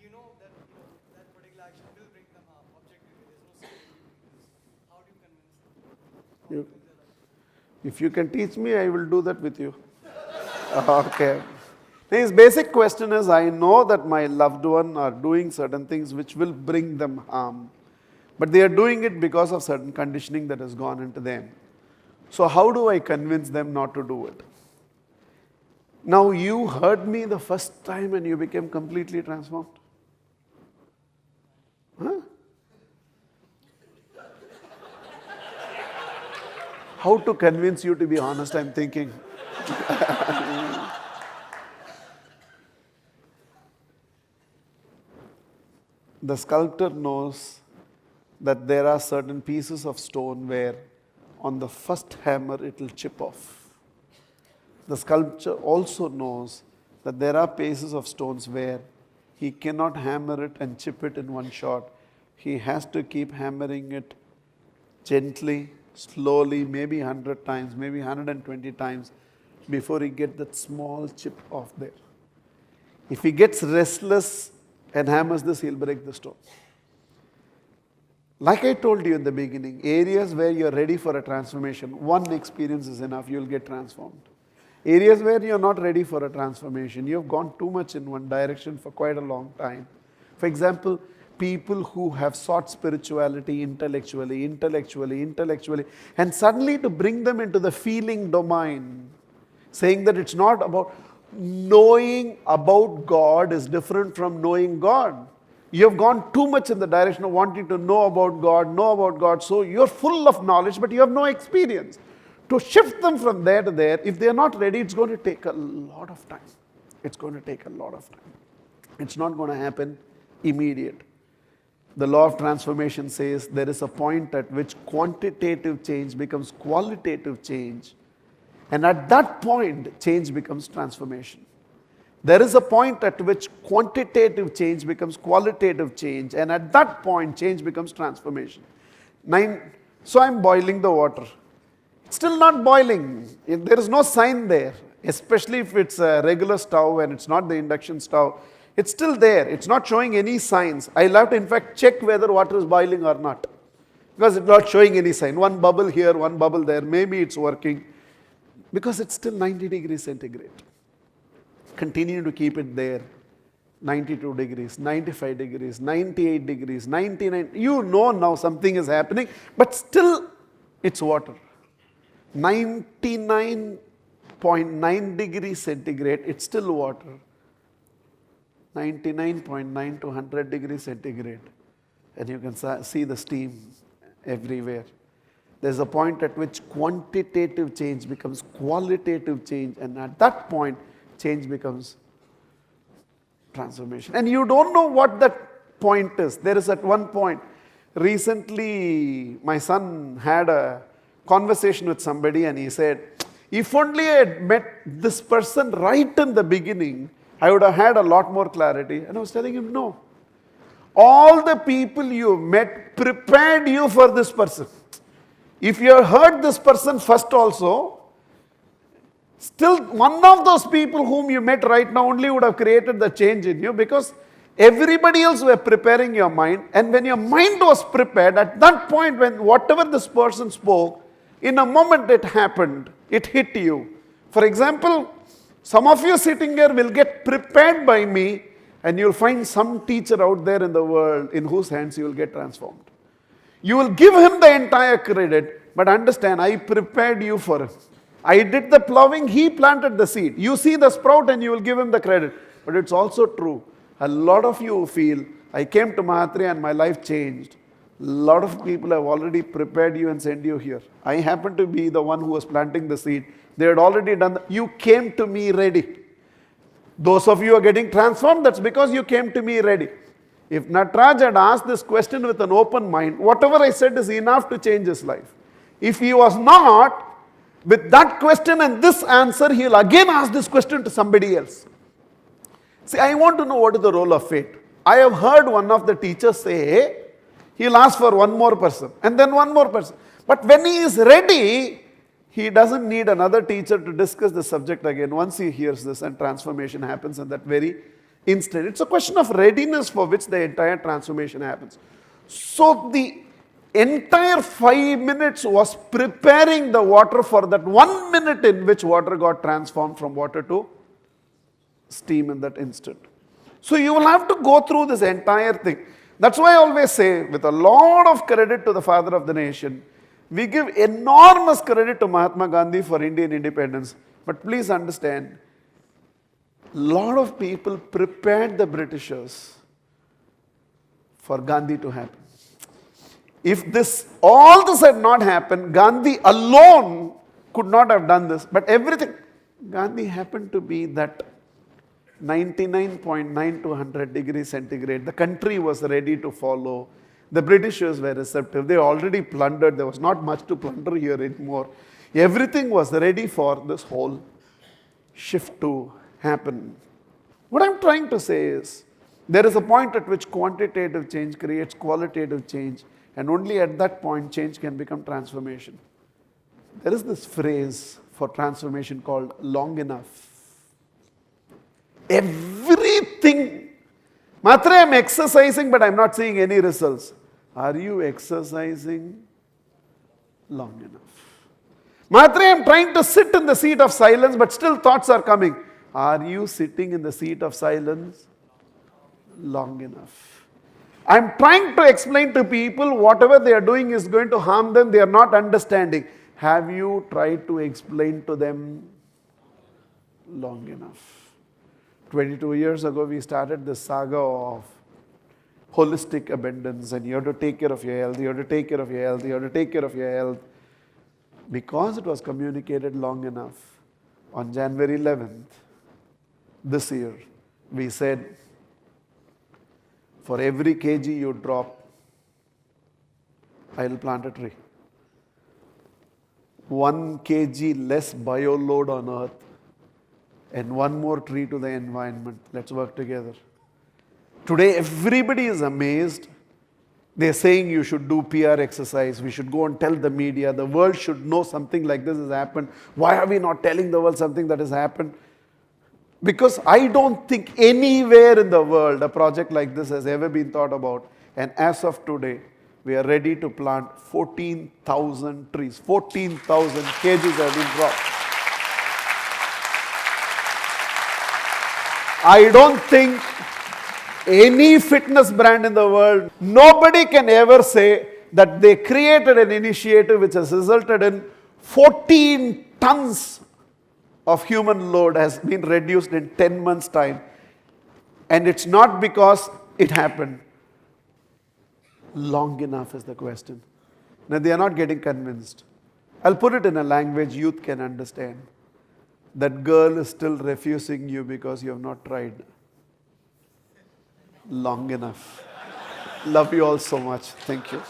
you know that that particular action will bring them harm objectively. There's no certainty doing this. How do you convince them? How to You, live their life? if you can teach me, I will do that with you. Okay. His basic question is, I know that my loved one are doing certain things which will bring them harm, but they are doing it because of certain conditioning that has gone into them. So how do I convince them not to do it? Now you heard me the first time and you became completely transformed. Huh? How to convince you to be honest, I'm thinking. The sculptor knows that there are certain pieces of stone where on the first hammer it will chip off. The sculptor also knows that there are pieces of stones where he cannot hammer it and chip it in one shot. He has to keep hammering it gently, slowly, maybe 100 times, maybe 120 times before he gets that small chip off there. If he gets restless and hammers this, he'll break the stone. Like I told you in the beginning, areas where you're ready for a transformation, one experience is enough, you'll get transformed. Areas where you're not ready for a transformation, you've gone too much in one direction for quite a long time. For example, people who have sought spirituality intellectually, and suddenly to bring them into the feeling domain, saying that it's not about knowing about God is different from knowing God. You have gone too much in the direction of wanting to know about God, so you're full of knowledge, but you have no experience. To shift them from there to there, if they're not ready, it's going to take a lot of time. It's going to take a lot of time. It's not going to happen immediate. The law of transformation says there is a point at which quantitative change becomes qualitative change. And at that point, change becomes transformation. There is a point at which quantitative change becomes qualitative change. And at that point, change becomes transformation. So I'm boiling the water. It's still not boiling. There is no sign there. Especially if it's a regular stove and it's not the induction stove. It's still there. It's not showing any signs. I'll have to in fact check whether water is boiling or not. Because it's not showing any sign. One bubble here, one bubble there. Maybe it's working. Because it's still 90 degrees centigrade. Continue to keep it there. 92 degrees, 95 degrees, 98 degrees, 99. You know now something is happening, but still it's water. 99.9 degrees centigrade, it's still water. 99.9 to 100 degrees centigrade. And you can see the steam everywhere. There's a point at which quantitative change becomes qualitative change, and at that point, change becomes transformation. And you don't know what that point is. There is at one point, recently my son had a conversation with somebody and he said, if only I had met this person right in the beginning, I would have had a lot more clarity. And I was telling him, no. All the people you met prepared you for this person. If you had heard this person first also, still one of those people whom you met right now only would have created the change in you, because everybody else were preparing your mind. And when your mind was prepared, at that point when whatever this person spoke, in a moment it happened, it hit you. For example, some of you sitting here will get prepared by me, and you'll find some teacher out there in the world in whose hands you will get transformed. You will give him the entire credit, but understand, I prepared you for it. I did the plowing, he planted the seed. You see the sprout and you will give him the credit. But it's also true. A lot of you feel, I came to Mahatria and my life changed. A lot of people have already prepared you and sent you here. I happen to be the one who was planting the seed. They had already done that. You came to me ready. Those of you who are getting transformed, that's because you came to me ready. If Nataraj had asked this question with an open mind, whatever I said is enough to change his life. If he was not, with that question and this answer, he will again ask this question to somebody else. See, I want to know what is the role of fate. I have heard one of the teachers say, he will ask for one more person and then one more person. But when he is ready, he doesn't need another teacher to discuss the subject again. Once he hears this and transformation happens in that very instant. It's a question of readiness for which the entire transformation happens. So the entire 5 minutes was preparing the water for that 1 minute in which water got transformed from water to steam in that instant. So you will have to go through this entire thing. That's why I always say, with a lot of credit to the father of the nation, we give enormous credit to Mahatma Gandhi for Indian independence. But please understand, a lot of people prepared the Britishers for Gandhi to happen. If all this had not happened, Gandhi alone could not have done this. But everything, Gandhi happened to be that 99.9 to 100 degrees centigrade. The country was ready to follow. The Britishers were receptive. They already plundered. There was not much to plunder here anymore. Everything was ready for this whole shift to happen. What I'm trying to say is, there is a point at which quantitative change creates qualitative change, and only at that point change can become transformation. There is this phrase for transformation called long enough. Everything. Mahatria, I'm exercising, but I'm not seeing any results. Are you exercising long enough? Mahatria, I'm trying to sit in the seat of silence, but still thoughts are coming. Are you sitting in the seat of silence long enough? I'm trying to explain to people whatever they are doing is going to harm them. They are not understanding. Have you tried to explain to them long enough? 22 years ago, we started this saga of holistic abundance, and you have to take care of your health, you have to take care of your health, you have to take care of your health. Because it was communicated long enough, on January 11th, this year, we said, for every kg you drop, I will plant a tree. 1 kg less bio load on earth, and 1 more tree to the environment. Let's work together. Today, everybody is amazed. They're saying you should do PR exercise. We should go and tell the media. The world should know something like this has happened. Why are we not telling the world something that has happened? Because I don't think anywhere in the world a project like this has ever been thought about. And as of today, we are ready to plant 14,000 trees. 14,000 kgs have been dropped. I don't think any fitness brand in the world, nobody can ever say that they created an initiative which has resulted in 14 tons of human load has been reduced in 10 months' time. And it's not because it happened. Long enough is the question. Now, they are not getting convinced. I'll put it in a language youth can understand. That girl is still refusing you because you have not tried long enough. Love you all so much. Thank you.